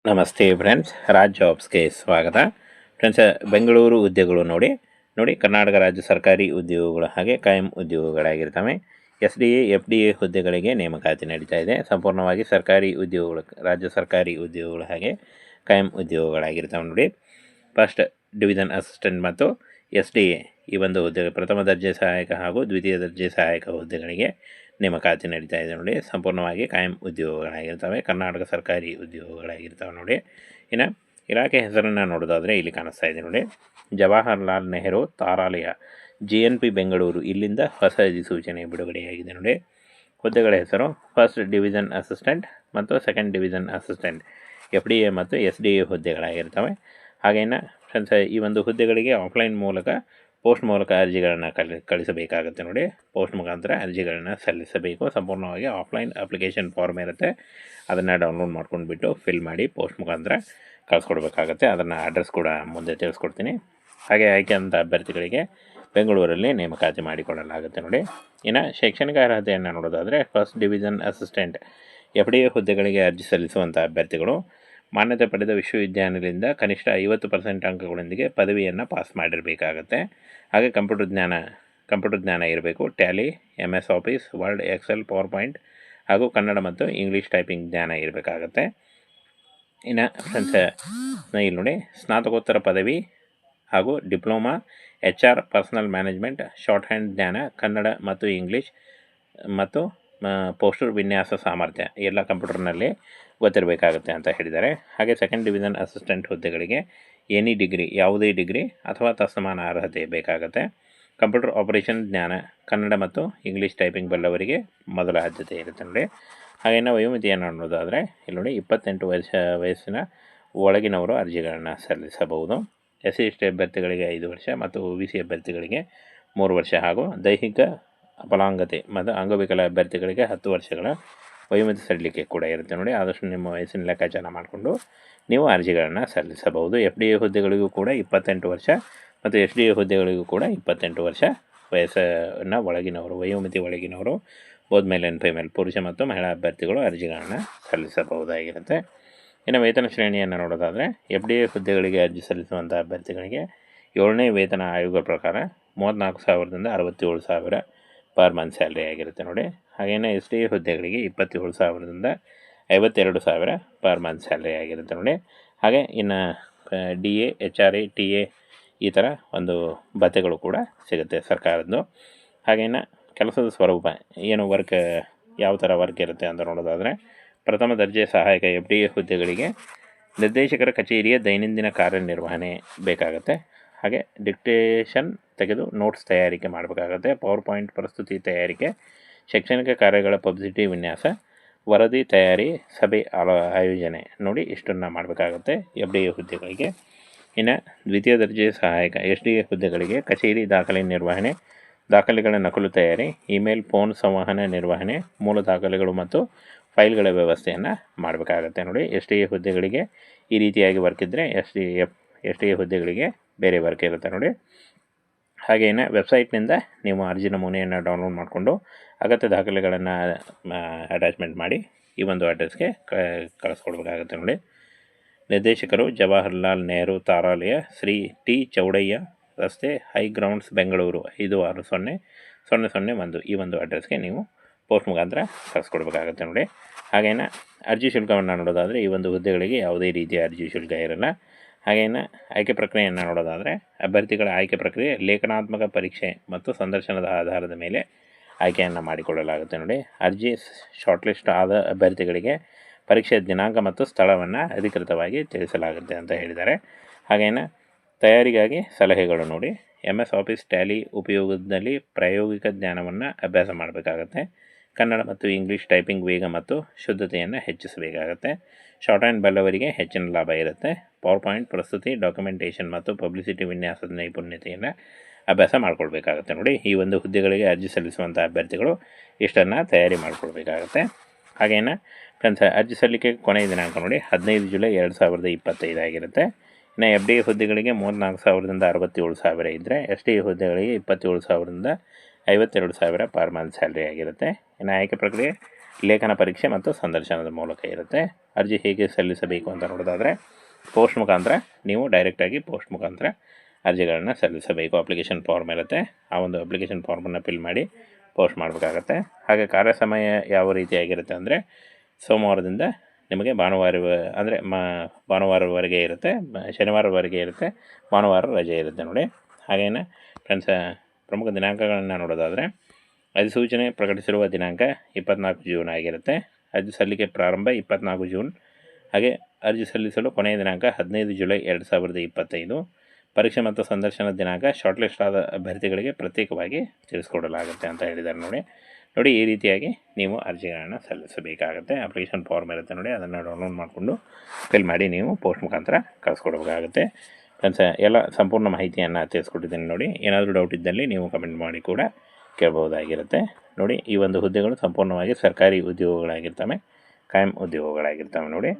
ನಮಸ್ತೆ ಫ್ರೆಂಡ್ಸ್, ರಾಜ್ ಜಾಬ್ಸ್ಗೆ ಸ್ವಾಗತ. ಫ್ರೆಂಡ್ಸ್, ಬೆಂಗಳೂರು ಹುದ್ದೆಗಳು ನೋಡಿ ಕರ್ನಾಟಕ ರಾಜ್ಯ ಸರ್ಕಾರಿ ಉದ್ಯೋಗಗಳು ಹಾಗೆ ಕಾಯಂ ಉದ್ಯೋಗಗಳಾಗಿರ್ತವೆ. SDA FDA ಹುದ್ದೆಗಳಿಗೆ ನೇಮಕಾತಿ ನಡೀತಾ ಇದೆ. ಸಂಪೂರ್ಣವಾಗಿ ಸರ್ಕಾರಿ ಉದ್ಯೋಗಗಳು, ರಾಜ್ಯ ಸರ್ಕಾರಿ ಉದ್ಯೋಗಗಳು ಹಾಗೆ ಕಾಯಂ ಉದ್ಯೋಗಗಳಾಗಿರ್ತವೆ. ನೋಡಿ, ಫಸ್ಟ್ ಡಿವಿಷನ್ ಅಸಿಸ್ಟೆಂಟ್ ಮತ್ತು SDA ಈ ಒಂದು ಹುದ್ದೆ ಪ್ರಥಮ ದರ್ಜೆ ಸಹಾಯಕ ಹಾಗೂ ದ್ವಿತೀಯ ದರ್ಜೆ ಸಹಾಯಕ ಹುದ್ದೆಗಳಿಗೆ ನೇಮಕಾತಿ ನಡೀತಾ ಇದೆ. ನೋಡಿ, ಸಂಪೂರ್ಣವಾಗಿ ಕಾಯಂ ಉದ್ಯೋಗಗಳಾಗಿರ್ತವೆ, ಕರ್ನಾಟಕ ಸರ್ಕಾರಿ ಉದ್ಯೋಗಗಳಾಗಿರ್ತವೆ. ನೋಡಿ, ಇನ್ನು ಇಲಾಖೆ ಹೆಸರನ್ನು ನೋಡೋದಾದರೆ ಇಲ್ಲಿ ಕಾಣಿಸ್ತಾ ಇದೆ ನೋಡಿ, ಜವಾಹರ್ಲಾಲ್ ನೆಹರು ತಾರಾಲಯ JNP ಬೆಂಗಳೂರು, ಇಲ್ಲಿಂದ ಹೊಸ ಅಧಿಸೂಚನೆ ಬಿಡುಗಡೆಯಾಗಿದೆ. ನೋಡಿ, ಹುದ್ದೆಗಳ ಹೆಸರು ಫಸ್ಟ್ ಡಿವಿಷನ್ ಅಸಿಸ್ಟೆಂಟ್ ಮತ್ತು ಸೆಕೆಂಡ್ ಡಿವಿಷನ್ ಅಸಿಸ್ಟೆಂಟ್ FDA ಮತ್ತು SDA ಹುದ್ದೆಗಳಾಗಿರ್ತವೆ. ಹಾಗೇನ ಫ್ರೆಂಡ್ಸ್, ಈ ಒಂದು ಹುದ್ದೆಗಳಿಗೆ ಆಫ್ಲೈನ್ ಮೂಲಕ ಪೋಸ್ಟ್ ಮೂಲಕ ಅರ್ಜಿಗಳನ್ನು ಕಳಿಸಬೇಕಾಗುತ್ತೆ. ನೋಡಿ, ಪೋಸ್ಟ್ ಮುಖಾಂತರ ಅರ್ಜಿಗಳನ್ನು ಸಲ್ಲಿಸಬೇಕು. ಸಂಪೂರ್ಣವಾಗಿ ಆಫ್ಲೈನ್ ಅಪ್ಲಿಕೇಶನ್ ಫಾರ್ಮ್ ಇರುತ್ತೆ, ಅದನ್ನು ಡೌನ್ಲೋಡ್ ಮಾಡ್ಕೊಂಡ್ಬಿಟ್ಟು ಫಿಲ್ ಮಾಡಿ ಪೋಸ್ಟ್ ಮುಖಾಂತರ ಕಳಿಸ್ಕೊಡ್ಬೇಕಾಗತ್ತೆ. ಅದನ್ನು ಅಡ್ರೆಸ್ ಕೂಡ ಮುಂದೆ ತಿಳಿಸ್ಕೊಡ್ತೀನಿ. ಹಾಗೆ ಆಯ್ಕೆಯಾದಂಥ ಅಭ್ಯರ್ಥಿಗಳಿಗೆ ಬೆಂಗಳೂರಲ್ಲಿ ನೇಮಕಾತಿ ಮಾಡಿಕೊಳ್ಳಲಾಗುತ್ತೆ. ನೋಡಿ, ಇನ್ನು ಶೈಕ್ಷಣಿಕ ಅರ್ಹತೆಯನ್ನು ನೋಡೋದಾದರೆ ಫಸ್ಟ್ ಡಿವಿಷನ್ ಅಸಿಸ್ಟೆಂಟ್ FDA ಹುದ್ದೆಗಳಿಗೆ ಅರ್ಜಿ ಸಲ್ಲಿಸುವಂಥ ಅಭ್ಯರ್ಥಿಗಳು ಮಾನ್ಯತೆ ಪಡೆದ ವಿಶ್ವವಿದ್ಯಾನಿಲಯದಿಂದ ಕನಿಷ್ಠ 50% ಅಂಕಗಳೊಂದಿಗೆ ಪದವಿಯನ್ನು ಪಾಸ್ ಮಾಡಿರಬೇಕಾಗತ್ತೆ. ಹಾಗೆ ಕಂಪ್ಯೂಟರ್ ಜ್ಞಾನ ಇರಬೇಕು. Tally, MS office, Word, Excel, PowerPoint ಹಾಗೂ ಕನ್ನಡ ಮತ್ತು ಇಂಗ್ಲೀಷ್ ಟೈಪಿಂಗ್ ಜ್ಞಾನ ಇರಬೇಕಾಗತ್ತೆ. ಇನ್ನು ಫ್ರೆಂಡ್ಸ್, ಇಲ್ಲಿ ನೋಡಿ, ಸ್ನಾತಕೋತ್ತರ ಪದವಿ ಹಾಗೂ diploma HR, personal management, short hand ಜ್ಞಾನ, ಕನ್ನಡ ಮತ್ತು ಇಂಗ್ಲೀಷ್ ಮತ್ತು ಪೋಸ್ಟರ್ ವಿನ್ಯಾಸ ಸಾಮರ್ಥ್ಯ ಎಲ್ಲ ಕಂಪ್ಯೂಟರ್ನಲ್ಲಿ ಗೊತ್ತಿರಬೇಕಾಗುತ್ತೆ ಅಂತ ಹೇಳಿದ್ದಾರೆ. ಹಾಗೆ ಸೆಕೆಂಡ್ ಡಿವಿಷನ್ ಅಸಿಸ್ಟೆಂಟ್ ಹುದ್ದೆಗಳಿಗೆ ಎನಿ ಡಿಗ್ರಿ, ಯಾವುದೇ ಡಿಗ್ರಿ ಅಥವಾ ತತ್ಸಮಾನ ಅರ್ಹತೆ ಬೇಕಾಗುತ್ತೆ. ಕಂಪ್ಯೂಟರ್ ಆಪರೇಷನ್ ಜ್ಞಾನ, ಕನ್ನಡ ಮತ್ತು ಇಂಗ್ಲೀಷ್ ಟೈಪಿಂಗ್ ಬಲ್ಲವರಿಗೆ ಮೊದಲ ಆದ್ಯತೆ ಇರುತ್ತೆ. ನೋಡಿ, ಹಾಗೆಯೇ ವಯೋಮಿತಿಯನ್ನು ನೋಡೋದಾದರೆ ಇಲ್ಲಿ ನೋಡಿ, 28 ವಯಸ್ಸಿನ ಒಳಗಿನವರು ಅರ್ಜಿಗಳನ್ನು ಸಲ್ಲಿಸಬಹುದು. SC/ST ಅಭ್ಯರ್ಥಿಗಳಿಗೆ 5 ವರ್ಷ ಮತ್ತು OBC ಅಭ್ಯರ್ಥಿಗಳಿಗೆ 3 ವರ್ಷ ಹಾಗೂ ದೈಹಿಕ ಅಪಲಾಂಗತೆ ಮತ್ತು ಅಂಗವಿಕಲ ಅಭ್ಯರ್ಥಿಗಳಿಗೆ 10 ವರ್ಷಗಳ ವಯೋಮಿತಿ ಸಡಿಲಿಕೆ ಕೂಡ ಇರುತ್ತೆ. ನೋಡಿ, ಆದಷ್ಟು ನಿಮ್ಮ ವಯಸ್ಸಿನ ಲೆಕ್ಕಾಚಾರ ಮಾಡಿಕೊಂಡು ನೀವು ಅರ್ಜಿಗಳನ್ನು ಸಲ್ಲಿಸಬಹುದು. FDA ಹುದ್ದೆಗಳಿಗೂ ಕೂಡ 28 ವರ್ಷ ಮತ್ತು SDA ಹುದ್ದೆಗಳಿಗೂ ಕೂಡ 28 ವರ್ಷ ವಯಸ್ಸನ್ನು ಒಳಗಿನವರು, ವಯೋಮಿತಿ ಒಳಗಿನವರು, ಬೋತ್ ಮೇಲ್ ಆ್ಯಂಡ್ ಫಿಮೇಲ್, ಪುರುಷ ಮತ್ತು ಮಹಿಳಾ ಅಭ್ಯರ್ಥಿಗಳು ಅರ್ಜಿಗಳನ್ನು ಸಲ್ಲಿಸಬಹುದಾಗಿರುತ್ತೆ. ಇನ್ನು ವೇತನ ಶ್ರೇಣಿಯನ್ನು ನೋಡೋದಾದರೆ FDA ಹುದ್ದೆಗಳಿಗೆ ಅರ್ಜಿ ಸಲ್ಲಿಸುವಂಥ ಅಭ್ಯರ್ಥಿಗಳಿಗೆ 7ನೇ ವೇತನ ಆಯೋಗ ಪ್ರಕಾರ 34,000ದಿಂದ 67,000 ಪರ್ ಮಂತ್ ಸ್ಯಾಲ್ರಿ ಆಗಿರುತ್ತೆ. ನೋಡಿ, ಹಾಗೆಯೇ SDA ಹುದ್ದೆಗಳಿಗೆ 27,000ದಿಂದ 52,000 ಪರ್ ಮಂತ್ ಸ್ಯಾಲ್ರಿ ಆಗಿರುತ್ತೆ. ನೋಡಿ, ಹಾಗೆ ಇನ್ನು DA, HRA, TA ಈ ಥರ ಒಂದು ಭತ್ಯೆಗಳು ಕೂಡ ಸಿಗುತ್ತೆ ಸರ್ಕಾರದ್ದು. ಹಾಗೆಯೇ ಕೆಲಸದ ಸ್ವರೂಪ ಏನು, ಯಾವ ಥರ ವರ್ಕ್ ಇರುತ್ತೆ ಅಂತ ನೋಡೋದಾದರೆ ಪ್ರಥಮ ದರ್ಜೆ ಸಹಾಯಕ FDA ಹುದ್ದೆಗಳಿಗೆ ನಿರ್ದೇಶಕರ ಕಚೇರಿಯ ದೈನಂದಿನ ಕಾರ್ಯನಿರ್ವಹಣೆ ಬೇಕಾಗುತ್ತೆ. ಹಾಗೆ ಡಿಕ್ಟೇಷನ್ ತೆಗೆದು ನೋಟ್ಸ್ ತಯಾರಿಕೆ ಮಾಡಬೇಕಾಗತ್ತೆ. ಪವರ್ ಪಾಯಿಂಟ್ ಪ್ರಸ್ತುತಿ ತಯಾರಿಕೆ, ಶೈಕ್ಷಣಿಕ ಕಾರ್ಯಗಳ ಪಬ್ಲಿಸಿಟಿ ವಿನ್ಯಾಸ, ವರದಿ ತಯಾರಿ, ಸಭೆ ಆಯೋಜನೆ, ನೋಡಿ ಇಷ್ಟನ್ನು ಮಾಡಬೇಕಾಗತ್ತೆ FDA ಹುದ್ದೆಗಳಿಗೆ. ಇನ್ನು ದ್ವಿತೀಯ ದರ್ಜೆ ಸಹಾಯಕ SDA ಹುದ್ದೆಗಳಿಗೆ ಕಚೇರಿ ದಾಖಲೆ ನಿರ್ವಹಣೆ, ದಾಖಲೆಗಳ ನಕಲು ತಯಾರಿ, ಇಮೇಲ್, ಫೋನ್ ಸಂವಹನ ನಿರ್ವಹಣೆ, ಮೂಲ ದಾಖಲೆಗಳು ಮತ್ತು ಫೈಲ್ಗಳ ವ್ಯವಸ್ಥೆಯನ್ನು ಮಾಡಬೇಕಾಗತ್ತೆ. ನೋಡಿ, SDA ಹುದ್ದೆಗಳಿಗೆ ಈ ರೀತಿಯಾಗಿ ವರ್ಕ್ ಇದ್ದರೆ SDA ಹುದ್ದೆಗಳಿಗೆ ಬೇರೆ ವರ್ಕ್ ಇರುತ್ತೆ. ನೋಡಿ, ಹಾಗೆಯೇ ವೆಬ್ಸೈಟ್ನಿಂದ ನೀವು ಅರ್ಜಿ ನಮೂನೆಯನ್ನು ಡೌನ್ಲೋಡ್ ಮಾಡಿಕೊಂಡು ಅಗತ್ಯ ದಾಖಲೆಗಳನ್ನು ಅಟ್ಯಾಚ್ಮೆಂಟ್ ಮಾಡಿ ಈ ಒಂದು ಅಡ್ರೆಸ್ಗೆ ಕಳಿಸ್ಕೊಡ್ಬೇಕಾಗುತ್ತೆ. ನೋಡಿ, ನಿರ್ದೇಶಕರು ಜವಾಹರ್ಲಾಲ್ ನೆಹರು ತಾರಾಲಯ, ಶ್ರೀ T. ಚೌಡಯ್ಯ ರಸ್ತೆ, ಹೈ ಗ್ರೌಂಡ್ಸ್, ಬೆಂಗಳೂರು 560001 ಈ ಒಂದು ಅಡ್ರೆಸ್ಗೆ ನೀವು ಪೋಸ್ಟ್ ಮುಖಾಂತರ ಕಳಿಸ್ಕೊಡ್ಬೇಕಾಗುತ್ತೆ. ನೋಡಿ, ಹಾಗೇನ ಅರ್ಜಿ ಶುಲ್ಕವನ್ನು ನೋಡೋದಾದರೆ ಈ ಒಂದು ಹುದ್ದೆಗಳಿಗೆ ಯಾವುದೇ ರೀತಿಯ ಅರ್ಜಿ ಶುಲ್ಕ ಇರಲ್ಲ. ಹಾಗೇನ ಆಯ್ಕೆ ಪ್ರಕ್ರಿಯೆಯನ್ನು ನೋಡೋದಾದರೆ ಅಭ್ಯರ್ಥಿಗಳ ಆಯ್ಕೆ ಪ್ರಕ್ರಿಯೆ ಲೇಖನಾತ್ಮಕ ಪರೀಕ್ಷೆ ಮತ್ತು ಸಂದರ್ಶನದ ಆಧಾರದ ಮೇಲೆ ಆಯ್ಕೆಯನ್ನು ಮಾಡಿಕೊಳ್ಳಲಾಗುತ್ತೆ. ನೋಡಿ, ಅರ್ಜಿ ಶಾರ್ಟ್ಲಿಸ್ಟ್ ಆದ ಅಭ್ಯರ್ಥಿಗಳಿಗೆ ಪರೀಕ್ಷೆಯ ದಿನಾಂಕ ಮತ್ತು ಸ್ಥಳವನ್ನು ಅಧಿಕೃತವಾಗಿ ತಿಳಿಸಲಾಗುತ್ತೆ ಅಂತ ಹೇಳಿದ್ದಾರೆ. ಹಾಗೇನ ತಯಾರಿಗಾಗಿ ಸಲಹೆಗಳು ನೋಡಿ, MS ಆಫೀಸ್, ಟ್ಯಾಲಿ ಉಪಯೋಗದಲ್ಲಿ ಪ್ರಾಯೋಗಿಕ ಜ್ಞಾನವನ್ನು ಅಭ್ಯಾಸ ಮಾಡಬೇಕಾಗತ್ತೆ. ಕನ್ನಡ ಮತ್ತು ಇಂಗ್ಲೀಷ್ ಟೈಪಿಂಗ್ ವೇಗ ಮತ್ತು ಶುದ್ಧತೆಯನ್ನು ಹೆಚ್ಚಿಸಬೇಕಾಗತ್ತೆ. ಶಾರ್ಟ್ ಹ್ಯಾಂಡ್ ಬಲ್ಲವರಿಗೆ ಹೆಚ್ಚಿನ ಲಾಭ ಇರುತ್ತೆ. ಪವರ್ ಪಾಯಿಂಟ್ ಪ್ರಸ್ತುತಿ, ಡಾಕ್ಯುಮೆಂಟೇಷನ್ ಮತ್ತು ಪಬ್ಲಿಸಿಟಿ ವಿನ್ಯಾಸದ ನೈಪುಣ್ಯತೆಯನ್ನು ಅಭ್ಯಾಸ ಮಾಡಿಕೊಳ್ಬೇಕಾಗತ್ತೆ. ನೋಡಿ, ಈ ಒಂದು ಹುದ್ದೆಗಳಿಗೆ ಅರ್ಜಿ ಸಲ್ಲಿಸುವಂಥ ಅಭ್ಯರ್ಥಿಗಳು ಇಷ್ಟನ್ನು ತಯಾರಿ ಮಾಡಿಕೊಳ್ಬೇಕಾಗತ್ತೆ. ಹಾಗೇನು ಫ್ರೆಂಡ್ಸ್, ಅರ್ಜಿ ಸಲ್ಲಿಕೆ ಕೊನೆಯ ದಿನಾಂಕ ನೋಡಿ 15 ಜುಲೈ 2025 ಆಗಿರುತ್ತೆ. ಇನ್ನು FDA ಹುದ್ದೆಗಳಿಗೆ 34,000ದಿಂದ 67,000 ಇದ್ದರೆ SDA ಹುದ್ದೆಗಳಿಗೆ 27,000ದಿಂದ 52,000 ಪರ್ ಮಂತ್ ಸ್ಯಾಲ್ರಿ ಆಗಿರುತ್ತೆ. ಇನ್ನು ಆಯ್ಕೆ ಪ್ರಕ್ರಿಯೆ ಲೇಖನ ಪರೀಕ್ಷೆ ಮತ್ತು ಸಂದರ್ಶನದ ಮೂಲಕ ಇರುತ್ತೆ. ಅರ್ಜಿ ಹೇಗೆ ಸಲ್ಲಿಸಬೇಕು ಅಂತ ನೋಡೋದಾದರೆ ಪೋಸ್ಟ್ ಮುಖಾಂತರ, ನೀವು ಡೈರೆಕ್ಟಾಗಿ ಪೋಸ್ಟ್ ಮುಖಾಂತರ ಅರ್ಜಿಗಳನ್ನು ಸಲ್ಲಿಸಬೇಕು. ಅಪ್ಲಿಕೇಶನ್ ಫಾರ್ಮ್ ಇರುತ್ತೆ, ಆ ಒಂದು ಅಪ್ಲಿಕೇಶನ್ ಫಾರ್ಮನ್ನು ಫಿಲ್ ಮಾಡಿ ಪೋಸ್ಟ್ ಮಾಡಬೇಕಾಗತ್ತೆ. ಹಾಗೆ ಕಾರ್ಯ ಸಮಯ ಯಾವ ರೀತಿಯಾಗಿರುತ್ತೆ ಅಂದರೆ ಸೋಮವಾರದಿಂದ ನಿಮಗೆ ಭಾನುವಾರವರೆಗೆ ಇರುತ್ತೆ, ಶನಿವಾರವರೆಗೆ ಇರುತ್ತೆ, ಭಾನುವಾರ ರಜೆ ಇರುತ್ತೆ ನೋಡಿ. ಹಾಗೇನೆ ಫ್ರೆಂಡ್ಸ್, ಪ್ರಮುಖ ದಿನಾಂಕಗಳನ್ನು ನೋಡೋದಾದರೆ ಅಧಿಸೂಚನೆ ಪ್ರಕಟಿಸಿರುವ ದಿನಾಂಕ 24 ಜೂನ್ ಆಗಿರುತ್ತೆ. ಅರ್ಜಿ ಸಲ್ಲಿಕೆ ಪ್ರಾರಂಭ 24 ಜೂನ್. ಹಾಗೆ ಅರ್ಜಿ ಸಲ್ಲಿಸಲು ಕೊನೆಯ ದಿನಾಂಕ 15 ಜುಲೈ 2025. ಪರೀಕ್ಷೆ ಮತ್ತು ಸಂದರ್ಶನದ ದಿನಾಂಕ ಶಾರ್ಟ್ ಲಿಸ್ಟ್ ಆದ ಅಭ್ಯರ್ಥಿಗಳಿಗೆ ಪ್ರತ್ಯೇಕವಾಗಿ ತಿಳಿಸ್ಕೊಡಲಾಗುತ್ತೆ ಅಂತ ಹೇಳಿದ್ದಾರೆ ನೋಡಿ. ಈ ರೀತಿಯಾಗಿ ನೀವು ಅರ್ಜಿಗಳನ್ನು ಸಲ್ಲಿಸಬೇಕಾಗುತ್ತೆ. ಅಪ್ಲಿಕೇಶನ್ ಫಾರ್ಮ್ ಇರುತ್ತೆ ನೋಡಿ, ಅದನ್ನು ಡೌನ್ಲೋಡ್ ಮಾಡಿಕೊಂಡು ಫಿಲ್ ಮಾಡಿ ನೀವು ಪೋಸ್ಟ್ ಮುಖಾಂತರ ಕಳಿಸ್ಕೊಡ್ಬೇಕಾಗುತ್ತೆ. ಫ್ರೆಂಡ್ಸ್, ಎಲ್ಲ ಸಂಪೂರ್ಣ ಮಾಹಿತಿಯನ್ನು ತಿಳಿಸ್ಕೊಟ್ಟಿದ್ದೀನಿ ನೋಡಿ. ಏನಾದರೂ ಡೌಟ್ ಇದ್ದಲ್ಲಿ ನೀವು ಕಮೆಂಟ್ ಮಾಡಿ ಕೂಡ ಕೇಳ್ಬೋದಾಗಿರುತ್ತೆ ನೋಡಿ. ಈ ಒಂದು ಹುದ್ದೆಗಳು ಸಂಪೂರ್ಣವಾಗಿ ಸರ್ಕಾರಿ ಉದ್ಯೋಗಗಳಾಗಿರ್ತವೆ, ಕಾಯಂ ಉದ್ಯೋಗಗಳಾಗಿರ್ತವೆ ನೋಡಿ.